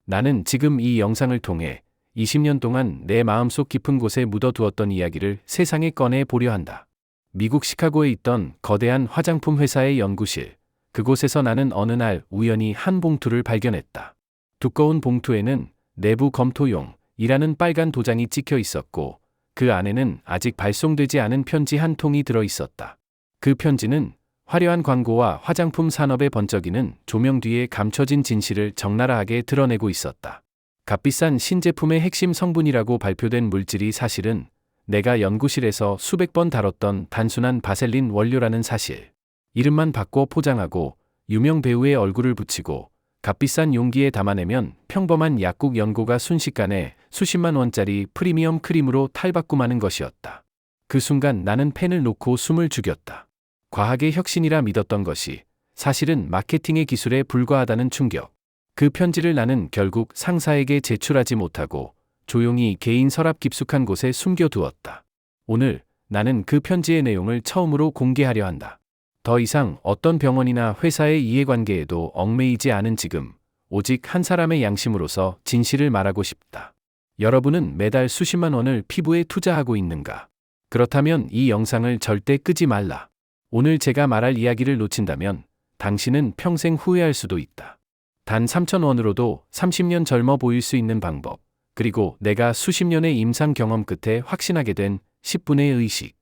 나는 지금 이 영상을 통해 20년 동안 내 마음속 깊은 곳에 묻어두었던 이야기를 세상에 꺼내 보려 한다. 미국 시카고에 있던 거대한 화장품 회사의 연구실. 그곳에서 나는 어느 날 우연히 한 봉투를 발견했다. 두꺼운 봉투에는 내부 검토용이라는 빨간 도장이 찍혀 있었고, 그 안에는 아직 발송되지 않은 편지 한 통이 들어 있었다. 그 편지는 화려한 광고와 화장품 산업에 번쩍이는 조명 뒤에 감춰진 진실을 적나라하게 드러내고 있었다. 값비싼 신제품의 핵심 성분이라고 발표된 물질이 사실은 내가 연구실에서 수백 번 다뤘던 단순한 바셀린 원료라는 사실. 이름만 바꿔 포장하고 유명 배우의 얼굴을 붙이고 값비싼 용기에 담아내면 평범한 약국 연고가 순식간에 수십만 원짜리 프리미엄 크림으로 탈바꿈하는 것이었다. 그 순간 나는 펜을 놓고 숨을 죽였다. 과학의 혁신이라 믿었던 것이 사실은 마케팅의 기술에 불과하다는 충격. 그 편지를 나는 결국 상사에게 제출하지 못하고 조용히 개인 서랍 깊숙한 곳에 숨겨두었다. 오늘 나는 그 편지의 내용을 처음으로 공개하려 한다. 더 이상 어떤 병원이나 회사의 이해관계에도 얽매이지 않은 지금, 오직 한 사람의 양심으로서 진실을 말하고 싶다. 여러분은 매달 수십만 원을 피부에 투자하고 있는가? 그렇다면 이 영상을 절대 끄지 말라. 오늘 제가 말할 이야기를 놓친다면 당신은 평생 후회할 수도 있다. 단 3,000원으로도 30년 젊어 보일 수 있는 방법, 그리고 내가 수십 년의 임상 경험 끝에 확신하게 된 10분의 의식.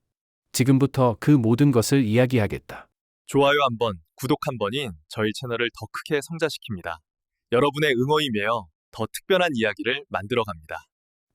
지금부터 그 모든 것을 이야기하겠다. 좋아요 한 번, 구독 한 번이 저희 채널을 더 크게 성장시킵니다. 여러분의 응원이며 더 특별한 이야기를 만들어갑니다.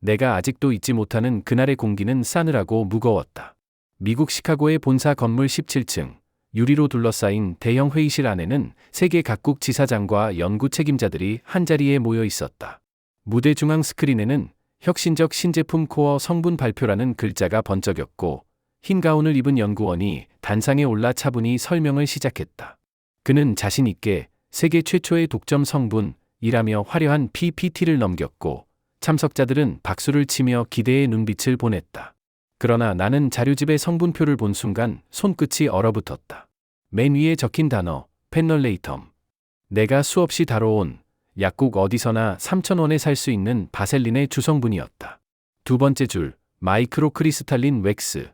내가 아직도 잊지 못하는 그날의 공기는 싸늘하고 무거웠다. 미국 시카고의 본사 건물 17층, 유리로 둘러싸인 대형 회의실 안에는 세계 각국 지사장과 연구 책임자들이 한자리에 모여 있었다. 무대 중앙 스크린에는 혁신적 신제품 코어 성분 발표라는 글자가 번쩍였고, 흰 가운을 입은 연구원이 단상에 올라 차분히 설명을 시작했다. 그는 자신 있게 세계 최초의 독점 성분이라며 화려한 PPT를 넘겼고, 참석자들은 박수를 치며 기대의 눈빛을 보냈다. 그러나 나는 자료집의 성분표를 본 순간 손끝이 얼어붙었다. 맨 위에 적힌 단어, 페놀레이텀. 내가 수없이 다뤄온 약국 어디서나 3,000원에 살 수 있는 바셀린의 주성분이었다. 두 번째 줄, 마이크로 크리스탈린 웩스.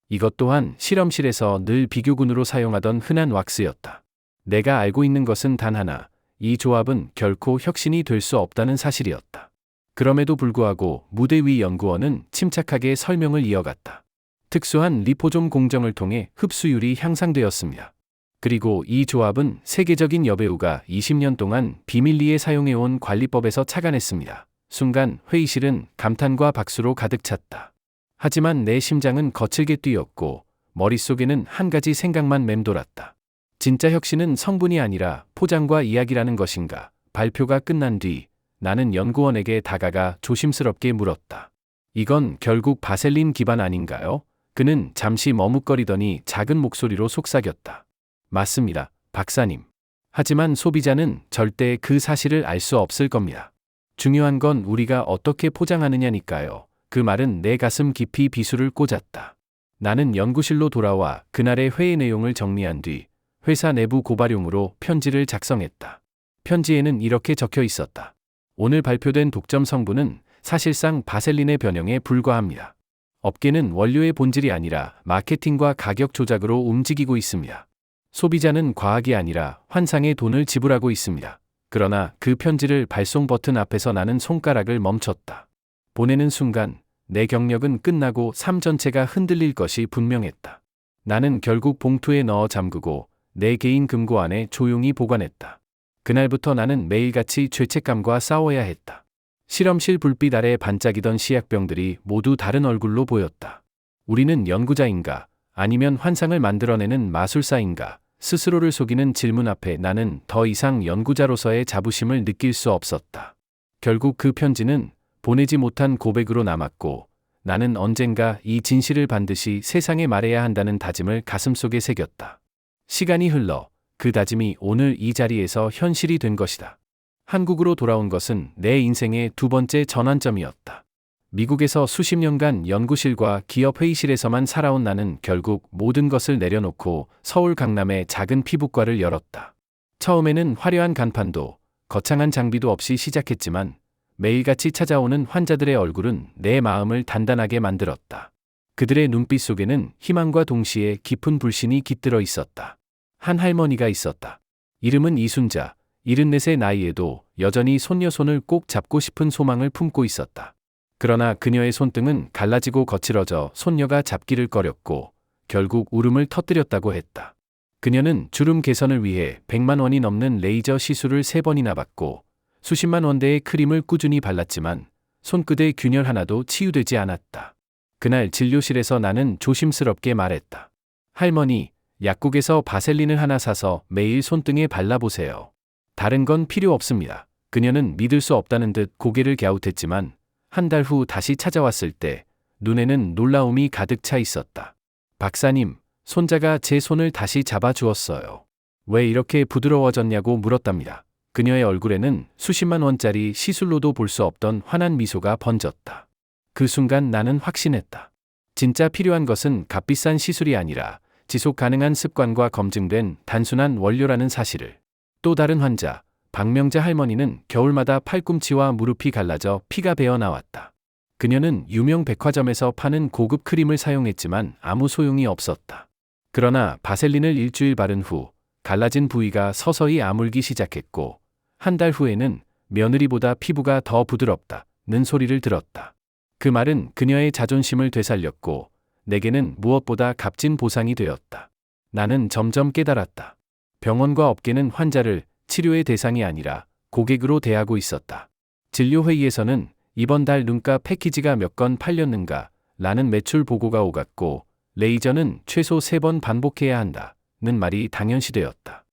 이것 또한 실험실에서 늘 비교군으로 사용하던 흔한 왁스였다. 내가 알고 있는 것은 단 하나, 이 조합은 결코 혁신이 될 수 없다는 사실이었다. 그럼에도 불구하고 무대 위 연구원은 침착하게 설명을 이어갔다. 특수한 리포좀 공정을 통해 흡수율이 향상되었습니다. 그리고 이 조합은 세계적인 여배우가 20년 동안 비밀리에 사용해온 관리법에서 착안했습니다. 순간 회의실은 감탄과 박수로 가득 찼다. 하지만 내 심장은 거칠게 뛰었고 머릿속에는 한 가지 생각만 맴돌았다. 진짜 혁신은 성분이 아니라 포장과 이야기라는 것인가? 발표가 끝난 뒤 나는 연구원에게 다가가 조심스럽게 물었다. 이건 결국 바셀린 기반 아닌가요? 그는 잠시 머뭇거리더니 작은 목소리로 속삭였다. 맞습니다, 박사님. 하지만 소비자는 절대 그 사실을 알 수 없을 겁니다. 중요한 건 우리가 어떻게 포장하느냐니까요. 그 말은 내 가슴 깊이 비수를 꽂았다. 나는 연구실로 돌아와 그날의 회의 내용을 정리한 뒤 회사 내부 고발용으로 편지를 작성했다. 편지에는 이렇게 적혀 있었다. 오늘 발표된 독점 성분은 사실상 바셀린의 변형에 불과합니다. 업계는 원료의 본질이 아니라 마케팅과 가격 조작으로 움직이고 있습니다. 소비자는 과학이 아니라 환상의 돈을 지불하고 있습니다. 그러나 그 편지를 발송 버튼 앞에서 나는 손가락을 멈췄다. 보내는 순간 내 경력은 끝나고 삶 전체가 흔들릴 것이 분명했다. 나는 결국 봉투에 넣어 잠그고 내 개인 금고 안에 조용히 보관했다. 그날부터 나는 매일같이 죄책감과 싸워야 했다. 실험실 불빛 아래 반짝이던 시약병들이 모두 다른 얼굴로 보였다. 우리는 연구자인가? 아니면 환상을 만들어내는 마술사인가? 스스로를 속이는 질문 앞에 나는 더 이상 연구자로서의 자부심을 느낄 수 없었다. 결국 그 편지는 보내지 못한 고백으로 남았고, 나는 언젠가 이 진실을 반드시 세상에 말해야 한다는 다짐을 가슴속에 새겼다. 시간이 흘러 그 다짐이 오늘 이 자리에서 현실이 된 것이다. 한국으로 돌아온 것은 내 인생의 두 번째 전환점이었다. 미국에서 수십 년간 연구실과 기업 회의실에서만 살아온 나는 결국 모든 것을 내려놓고 서울 강남의 작은 피부과를 열었다. 처음에는 화려한 간판도, 거창한 장비도 없이 시작했지만 매일같이 찾아오는 환자들의 얼굴은 내 마음을 단단하게 만들었다. 그들의 눈빛 속에는 희망과 동시에 깊은 불신이 깃들어 있었다. 한 할머니가 있었다. 이름은 이순자. 74의 나이에도 여전히 손녀 손을 꼭 잡고 싶은 소망을 품고 있었다. 그러나 그녀의 손등은 갈라지고 거칠어져 손녀가 잡기를 꺼렸고 결국 울음을 터뜨렸다고 했다. 그녀는 주름 개선을 위해 100만 원이 넘는 레이저 시술을 3번이나 받고 수십만 원대의 크림을 꾸준히 발랐지만 손끝의 균열 하나도 치유되지 않았다. 그날 진료실에서 나는 조심스럽게 말했다. 할머니, 약국에서 바셀린을 하나 사서 매일 손등에 발라보세요. 다른 건 필요 없습니다. 그녀는 믿을 수 없다는 듯 고개를 갸웃했지만 한 달 후 다시 찾아왔을 때 눈에는 놀라움이 가득 차 있었다. 박사님, 손자가 제 손을 다시 잡아주었어요. 왜 이렇게 부드러워졌냐고 물었답니다. 그녀의 얼굴에는 수십만 원짜리 시술로도 볼 수 없던 환한 미소가 번졌다. 그 순간 나는 확신했다. 진짜 필요한 것은 값비싼 시술이 아니라 지속 가능한 습관과 검증된 단순한 원료라는 사실을. 또 다른 환자, 박명자 할머니는 겨울마다 팔꿈치와 무릎이 갈라져 피가 배어 나왔다. 그녀는 유명 백화점에서 파는 고급 크림을 사용했지만 아무 소용이 없었다. 그러나 바셀린을 일주일 바른 후 갈라진 부위가 서서히 아물기 시작했고 한 달 후에는 며느리보다 피부가 더 부드럽다는 소리를 들었다. 그 말은 그녀의 자존심을 되살렸고 내게는 무엇보다 값진 보상이 되었다. 나는 점점 깨달았다. 병원과 업계는 환자를 치료의 대상이 아니라 고객으로 대하고 있었다. 진료회의에서는 이번 달 눈가 패키지가 몇 건 팔렸는가 라는 매출 보고가 오갔고 레이저는 최소 3번 반복해야 한다는 말이 당연시되었다.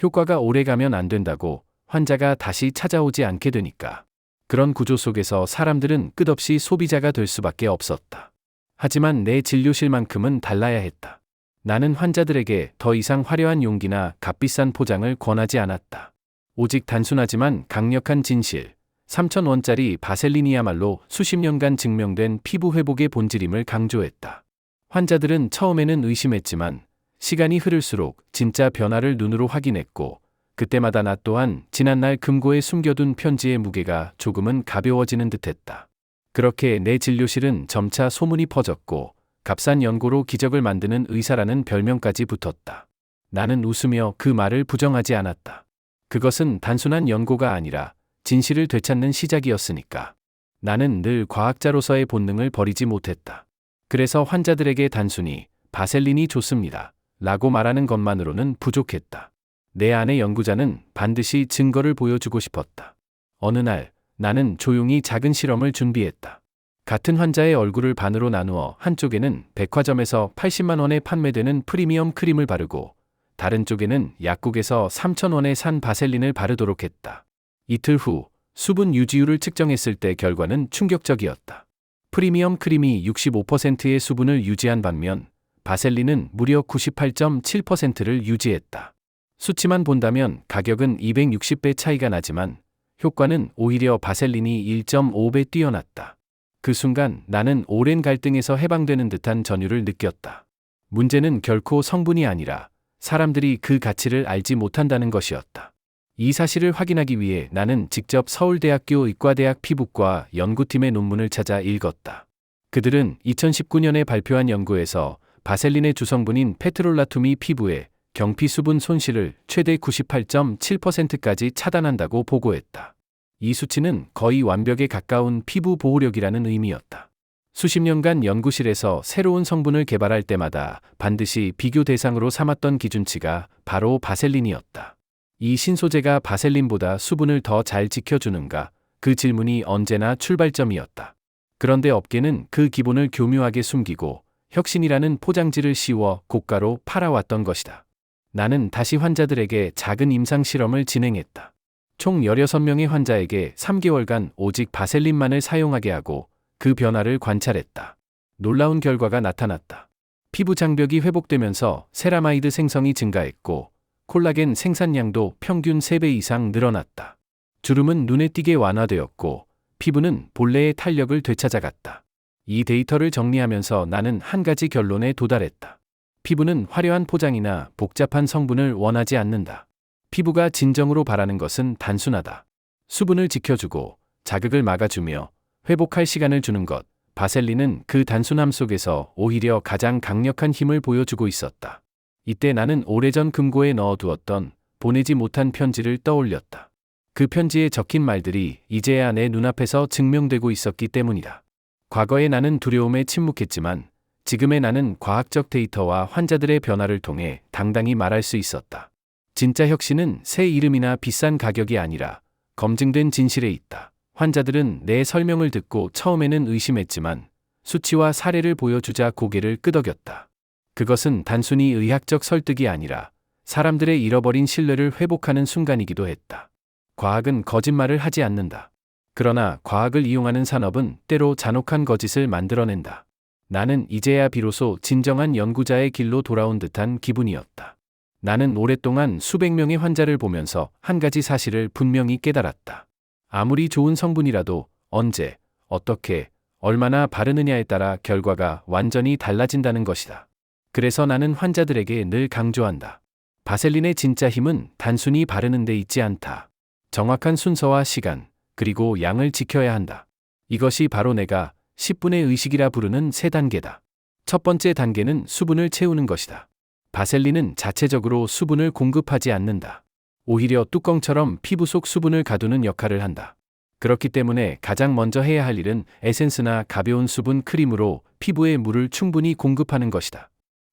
효과가 오래가면 안 된다고 환자가 다시 찾아오지 않게 되니까. 그런 구조 속에서 사람들은 끝없이 소비자가 될 수밖에 없었다. 하지만 내 진료실만큼은 달라야 했다. 나는 환자들에게 더 이상 화려한 용기나 값비싼 포장을 권하지 않았다. 오직 단순하지만 강력한 진실, 3,000원짜리 바셀린이야말로 수십 년간 증명된 피부 회복의 본질임을 강조했다. 환자들은 처음에는 의심했지만 시간이 흐를수록 진짜 변화를 눈으로 확인했고 그때마다 나 또한 지난날 금고에 숨겨둔 편지의 무게가 조금은 가벼워지는 듯했다. 그렇게 내 진료실은 점차 소문이 퍼졌고 값싼 연고로 기적을 만드는 의사라는 별명까지 붙었다. 나는 웃으며 그 말을 부정하지 않았다. 그것은 단순한 연고가 아니라 진실을 되찾는 시작이었으니까. 나는 늘 과학자로서의 본능을 버리지 못했다. 그래서 환자들에게 단순히 바셀린이 좋습니다 라고 말하는 것만으로는 부족했다. 내 안의 연구자는 반드시 증거를 보여주고 싶었다. 어느 날 나는 조용히 작은 실험을 준비했다. 같은 환자의 얼굴을 반으로 나누어 한쪽에는 백화점에서 80만 원에 판매되는 프리미엄 크림을 바르고 다른 쪽에는 약국에서 3,000원에 산 바셀린을 바르도록 했다. 이틀 후 수분 유지율을 측정했을 때 결과는 충격적이었다. 프리미엄 크림이 65%의 수분을 유지한 반면 바셀린은 무려 98.7%를 유지했다. 수치만 본다면 가격은 260배 차이가 나지만 효과는 오히려 바셀린이 1.5배 뛰어났다. 그 순간 나는 오랜 갈등에서 해방되는 듯한 전율을 느꼈다. 문제는 결코 성분이 아니라 사람들이 그 가치를 알지 못한다는 것이었다. 이 사실을 확인하기 위해 나는 직접 서울대학교 의과대학 피부과 연구팀의 논문을 찾아 읽었다. 그들은 2019년에 발표한 연구에서 바셀린의 주성분인 페트롤라툼이 피부의 경피 수분 손실을 최대 98.7%까지 차단한다고 보고했다. 이 수치는 거의 완벽에 가까운 피부 보호력이라는 의미였다. 수십 년간 연구실에서 새로운 성분을 개발할 때마다 반드시 비교 대상으로 삼았던 기준치가 바로 바셀린이었다. 이 신소재가 바셀린보다 수분을 더 잘 지켜주는가? 그 질문이 언제나 출발점이었다. 그런데 업계는 그 기본을 교묘하게 숨기고 혁신이라는 포장지를 씌워 고가로 팔아왔던 것이다. 나는 다시 환자들에게 작은 임상 실험을 진행했다. 총 16명의 환자에게 3개월간 오직 바셀린만을 사용하게 하고 그 변화를 관찰했다. 놀라운 결과가 나타났다. 피부 장벽이 회복되면서 세라마이드 생성이 증가했고 콜라겐 생산량도 평균 3배 이상 늘어났다. 주름은 눈에 띄게 완화되었고 피부는 본래의 탄력을 되찾아갔다. 이 데이터를 정리하면서 나는 한 가지 결론에 도달했다. 피부는 화려한 포장이나 복잡한 성분을 원하지 않는다. 피부가 진정으로 바라는 것은 단순하다. 수분을 지켜주고 자극을 막아주며 회복할 시간을 주는 것. 바셀린은 그 단순함 속에서 오히려 가장 강력한 힘을 보여주고 있었다. 이때 나는 오래전 금고에 넣어두었던 보내지 못한 편지를 떠올렸다. 그 편지에 적힌 말들이 이제야 내 눈앞에서 증명되고 있었기 때문이다. 과거에 나는 두려움에 침묵했지만 지금의 나는 과학적 데이터와 환자들의 변화를 통해 당당히 말할 수 있었다. 진짜 혁신은 새 이름이나 비싼 가격이 아니라 검증된 진실에 있다. 환자들은 내 설명을 듣고 처음에는 의심했지만 수치와 사례를 보여주자 고개를 끄덕였다. 그것은 단순히 의학적 설득이 아니라 사람들의 잃어버린 신뢰를 회복하는 순간이기도 했다. 과학은 거짓말을 하지 않는다. 그러나 과학을 이용하는 산업은 때로 잔혹한 거짓을 만들어낸다. 나는 이제야 비로소 진정한 연구자의 길로 돌아온 듯한 기분이었다. 나는 오랫동안 수백 명의 환자를 보면서 한 가지 사실을 분명히 깨달았다. 아무리 좋은 성분이라도 언제, 어떻게, 얼마나 바르느냐에 따라 결과가 완전히 달라진다는 것이다. 그래서 나는 환자들에게 늘 강조한다. 바셀린의 진짜 힘은 단순히 바르는 데 있지 않다. 정확한 순서와 시간, 그리고 양을 지켜야 한다. 이것이 바로 내가 10분의 의식이라 부르는 세 단계다. 첫 번째 단계는 수분을 채우는 것이다. 바셀린은 자체적으로 수분을 공급하지 않는다. 오히려 뚜껑처럼 피부 속 수분을 가두는 역할을 한다. 그렇기 때문에 가장 먼저 해야 할 일은 에센스나 가벼운 수분 크림으로 피부에 물을 충분히 공급하는 것이다.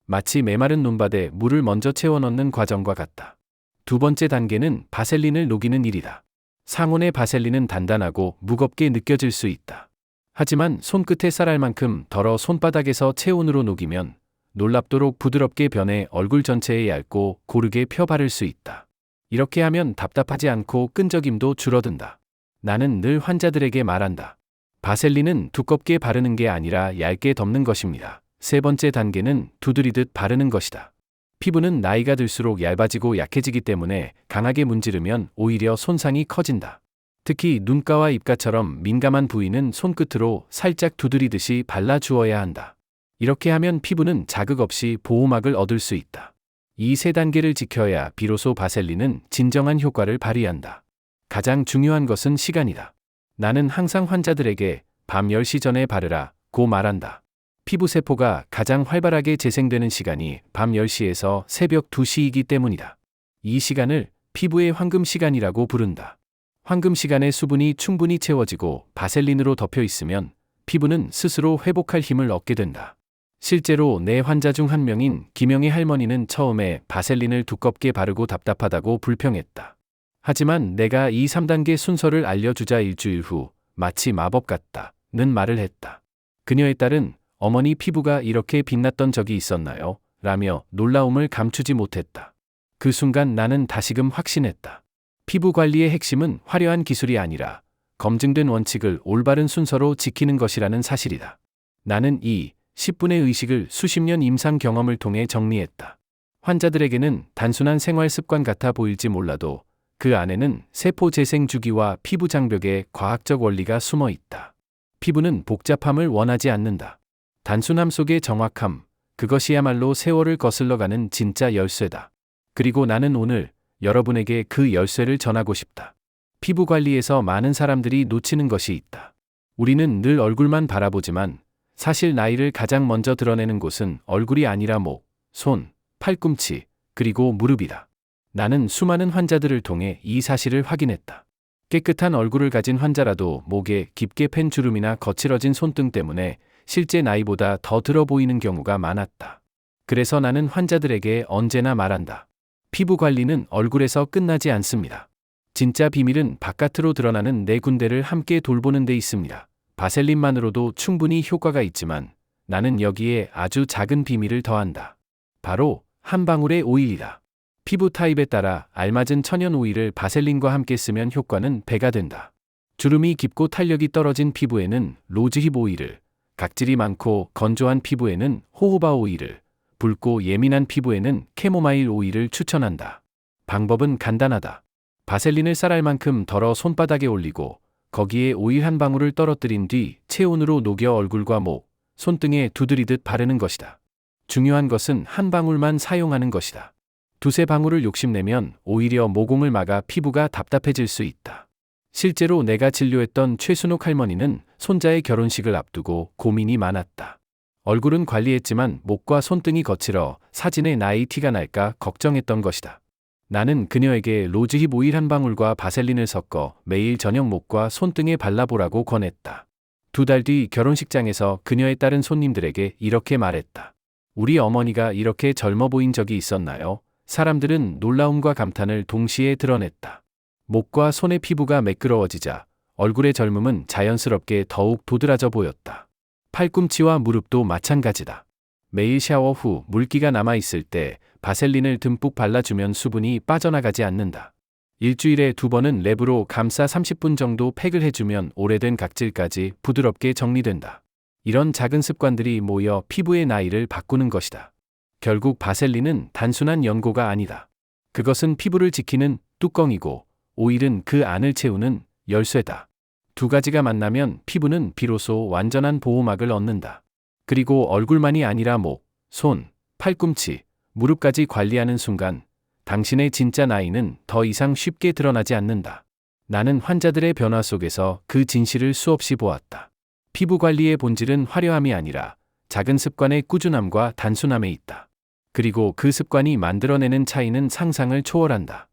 마치 메마른 논밭에 물을 먼저 채워 넣는 과정과 같다. 두 번째 단계는 바셀린을 녹이는 일이다. 상온의 바셀린은 단단하고 무겁게 느껴질 수 있다. 하지만 손끝에 쌀알 만큼 덜어 손바닥에서 체온으로 녹이면 놀랍도록 부드럽게 변해 얼굴 전체에 얇고 고르게 펴 바를 수 있다. 이렇게 하면 답답하지 않고 끈적임도 줄어든다. 나는 늘 환자들에게 말한다. 바셀린은 두껍게 바르는 게 아니라 얇게 덮는 것입니다. 세 번째 단계는 두드리듯 바르는 것이다. 피부는 나이가 들수록 얇아지고 약해지기 때문에 강하게 문지르면 오히려 손상이 커진다. 특히 눈가와 입가처럼 민감한 부위는 손끝으로 살짝 두드리듯이 발라주어야 한다. 이렇게 하면 피부는 자극 없이 보호막을 얻을 수 있다. 이 세 단계를 지켜야 비로소 바셀린은 진정한 효과를 발휘한다. 가장 중요한 것은 시간이다. 나는 항상 환자들에게 밤 10시 전에 바르라고 말한다. 피부 세포가 가장 활발하게 재생되는 시간이 밤 10시에서 새벽 2시이기 때문이다. 이 시간을 피부의 황금 시간이라고 부른다. 황금 시간에 수분이 충분히 채워지고 바셀린으로 덮여 있으면 피부는 스스로 회복할 힘을 얻게 된다. 실제로 내 환자 중 한 명인 김영애 할머니는 처음에 바셀린을 두껍게 바르고 답답하다고 불평했다. 하지만 내가 이 3단계 순서를 알려주자 일주일 후 마치 마법 같다는 말을 했다. 그녀의 딸은 어머니 피부가 이렇게 빛났던 적이 있었나요? 라며 놀라움을 감추지 못했다. 그 순간 나는 다시금 확신했다. 피부 관리의 핵심은 화려한 기술이 아니라 검증된 원칙을 올바른 순서로 지키는 것이라는 사실이다. 나는 이 10분의 의식을 수십 년 임상 경험을 통해 정리했다. 환자들에게는 단순한 생활 습관 같아 보일지 몰라도 그 안에는 세포 재생 주기와 피부 장벽의 과학적 원리가 숨어 있다. 피부는 복잡함을 원하지 않는다. 단순함 속의 정확함, 그것이야말로 세월을 거슬러가는 진짜 열쇠다. 그리고 나는 오늘 여러분에게 그 열쇠를 전하고 싶다. 피부 관리에서 많은 사람들이 놓치는 것이 있다. 우리는 늘 얼굴만 바라보지만 사실 나이를 가장 먼저 드러내는 곳은 얼굴이 아니라 목, 손, 팔꿈치, 그리고 무릎이다. 나는 수많은 환자들을 통해 이 사실을 확인했다. 깨끗한 얼굴을 가진 환자라도 목에 깊게 팬 주름이나 거칠어진 손등 때문에 실제 나이보다 더 들어 보이는 경우가 많았다. 그래서 나는 환자들에게 언제나 말한다. 피부 관리는 얼굴에서 끝나지 않습니다. 진짜 비밀은 바깥으로 드러나는 네 군데를 함께 돌보는 데 있습니다. 바셀린만으로도 충분히 효과가 있지만 나는 여기에 아주 작은 비밀을 더한다. 바로 한 방울의 오일이다. 피부 타입에 따라 알맞은 천연 오일을 바셀린과 함께 쓰면 효과는 배가 된다. 주름이 깊고 탄력이 떨어진 피부에는 로즈힙 오일을, 각질이 많고 건조한 피부에는 호호바 오일을, 붉고 예민한 피부에는 캐모마일 오일을 추천한다. 방법은 간단하다. 바셀린을 쌀알만큼 덜어 손바닥에 올리고 거기에 오일 한 방울을 떨어뜨린 뒤 체온으로 녹여 얼굴과 목, 손등에 두드리듯 바르는 것이다. 중요한 것은 한 방울만 사용하는 것이다. 두세 방울을 욕심내면 오히려 모공을 막아 피부가 답답해질 수 있다. 실제로 내가 진료했던 최순옥 할머니는 손자의 결혼식을 앞두고 고민이 많았다. 얼굴은 관리했지만 목과 손등이 거칠어 사진에 나이 티가 날까 걱정했던 것이다. 나는 그녀에게 로즈힙 오일 한 방울과 바셀린을 섞어 매일 저녁 목과 손등에 발라보라고 권했다. 2달 뒤 결혼식장에서 그녀의 다른 손님들에게 이렇게 말했다. 우리 어머니가 이렇게 젊어 보인 적이 있었나요? 사람들은 놀라움과 감탄을 동시에 드러냈다. 목과 손의 피부가 매끄러워지자 얼굴의 젊음은 자연스럽게 더욱 도드라져 보였다. 팔꿈치와 무릎도 마찬가지다. 매일 샤워 후 물기가 남아있을 때 바셀린을 듬뿍 발라주면 수분이 빠져나가지 않는다. 일주일에 2번은 랩으로 감싸 30분 정도 팩을 해주면 오래된 각질까지 부드럽게 정리된다. 이런 작은 습관들이 모여 피부의 나이를 바꾸는 것이다. 결국 바셀린은 단순한 연고가 아니다. 그것은 피부를 지키는 뚜껑이고 오일은 그 안을 채우는 열쇠다. 2가지가 만나면 피부는 비로소 완전한 보호막을 얻는다. 그리고 얼굴만이 아니라 목, 손, 팔꿈치, 무릎까지 관리하는 순간 당신의 진짜 나이는 더 이상 쉽게 드러나지 않는다. 나는 환자들의 변화 속에서 그 진실을 수없이 보았다. 피부 관리의 본질은 화려함이 아니라 작은 습관의 꾸준함과 단순함에 있다. 그리고 그 습관이 만들어내는 차이는 상상을 초월한다.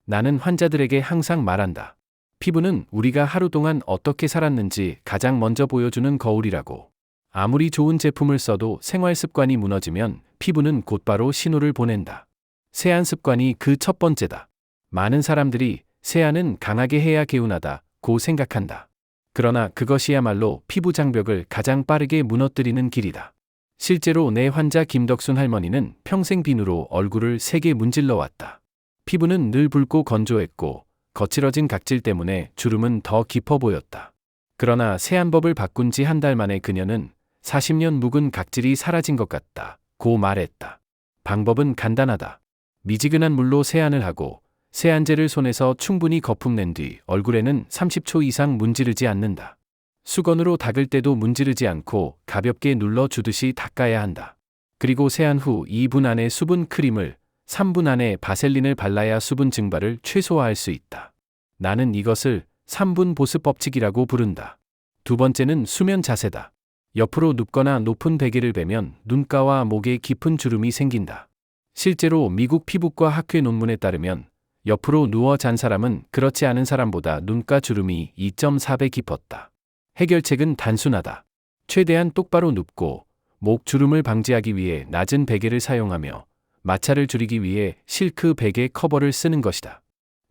나는 환자들에게 항상 말한다. 피부는 우리가 하루 동안 어떻게 살았는지 가장 먼저 보여주는 거울이라고. 아무리 좋은 제품을 써도 생활 습관이 무너지면 피부는 곧바로 신호를 보낸다. 세안 습관이 그 첫 번째다. 많은 사람들이 세안은 강하게 해야 개운하다고 생각한다. 그러나 그것이야말로 피부 장벽을 가장 빠르게 무너뜨리는 길이다. 실제로 내 환자 김덕순 할머니는 평생 비누로 얼굴을 3개 문질러 왔다. 피부는 늘 붉고 건조했고 거칠어진 각질 때문에 주름은 더 깊어 보였다. 그러나 세안법을 바꾼 지 한 달 만에 그녀는 40년 묵은 각질이 사라진 것 같다고 말했다. 방법은 간단하다. 미지근한 물로 세안을 하고 세안제를 손에서 충분히 거품낸 뒤 얼굴에는 30초 이상 문지르지 않는다. 수건으로 닦을 때도 문지르지 않고 가볍게 눌러주듯이 닦아야 한다. 그리고 세안 후 2분 안에 수분 크림을, 3분 안에 바셀린을 발라야 수분 증발을 최소화할 수 있다. 나는 이것을 3분 보습 법칙이라고 부른다. 2번째는 수면 자세다. 옆으로 눕거나 높은 베개를 베면 눈가와 목에 깊은 주름이 생긴다. 실제로 미국 피부과 학회 논문에 따르면 옆으로 누워 잔 사람은 그렇지 않은 사람보다 눈가 주름이 2.4배 깊었다. 해결책은 단순하다. 최대한 똑바로 눕고 목 주름을 방지하기 위해 낮은 베개를 사용하며 마찰을 줄이기 위해 실크 베개 커버를 쓰는 것이다.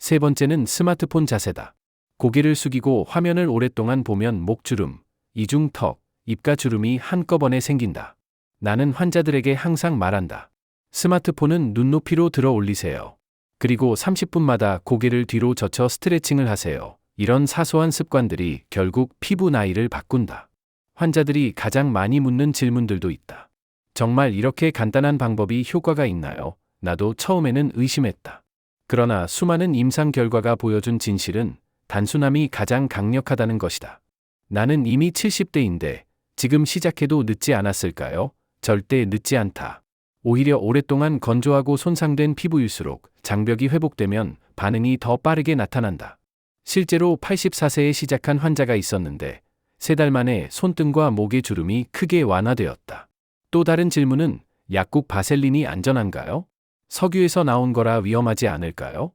3번째는 스마트폰 자세다. 고개를 숙이고 화면을 오랫동안 보면 목주름, 이중턱, 입가 주름이 한꺼번에 생긴다. 나는 환자들에게 항상 말한다. 스마트폰은 눈높이로 들어 올리세요. 그리고 30분마다 고개를 뒤로 젖혀 스트레칭을 하세요. 이런 사소한 습관들이 결국 피부 나이를 바꾼다. 환자들이 가장 많이 묻는 질문들도 있다. 정말 이렇게 간단한 방법이 효과가 있나요? 나도 처음에는 의심했다. 그러나 수많은 임상 결과가 보여준 진실은 단순함이 가장 강력하다는 것이다. 나는 이미 70대인데 지금 시작해도 늦지 않았을까요? 절대 늦지 않다. 오히려 오랫동안 건조하고 손상된 피부일수록 장벽이 회복되면 반응이 더 빠르게 나타난다. 실제로 84세에 시작한 환자가 있었는데 3달 만에 손등과 목의 주름이 크게 완화되었다. 또 다른 질문은 약국 바셀린이 안전한가요? 석유에서 나온 거라 위험하지 않을까요?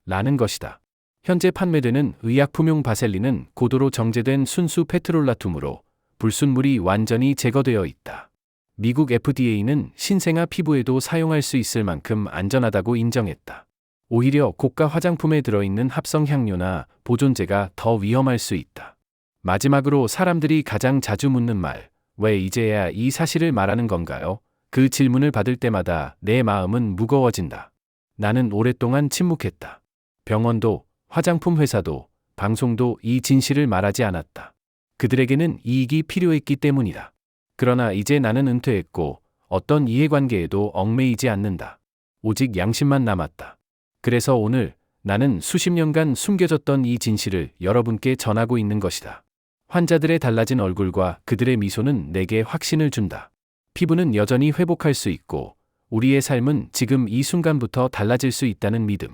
라는 것이다. 현재 판매되는 의약품용 바셀린은 고도로 정제된 순수 페트롤라툼으로 불순물이 완전히 제거되어 있다. 미국 FDA는 신생아 피부에도 사용할 수 있을 만큼 안전하다고 인정했다. 오히려 고가 화장품에 들어있는 합성 향료나 보존제가 더 위험할 수 있다. 마지막으로 사람들이 가장 자주 묻는 말, 왜 이제야 이 사실을 말하는 건가요? 그 질문을 받을 때마다 내 마음은 무거워진다. 나는 오랫동안 침묵했다. 병원도, 화장품 회사도, 방송도 이 진실을 말하지 않았다. 그들에게는 이익이 필요했기 때문이다. 그러나 이제 나는 은퇴했고 어떤 이해관계에도 얽매이지 않는다. 오직 양심만 남았다. 그래서 오늘 나는 수십 년간 숨겨졌던 이 진실을 여러분께 전하고 있는 것이다. 환자들의 달라진 얼굴과 그들의 미소는 내게 확신을 준다. 피부는 여전히 회복할 수 있고 우리의 삶은 지금 이 순간부터 달라질 수 있다는 믿음.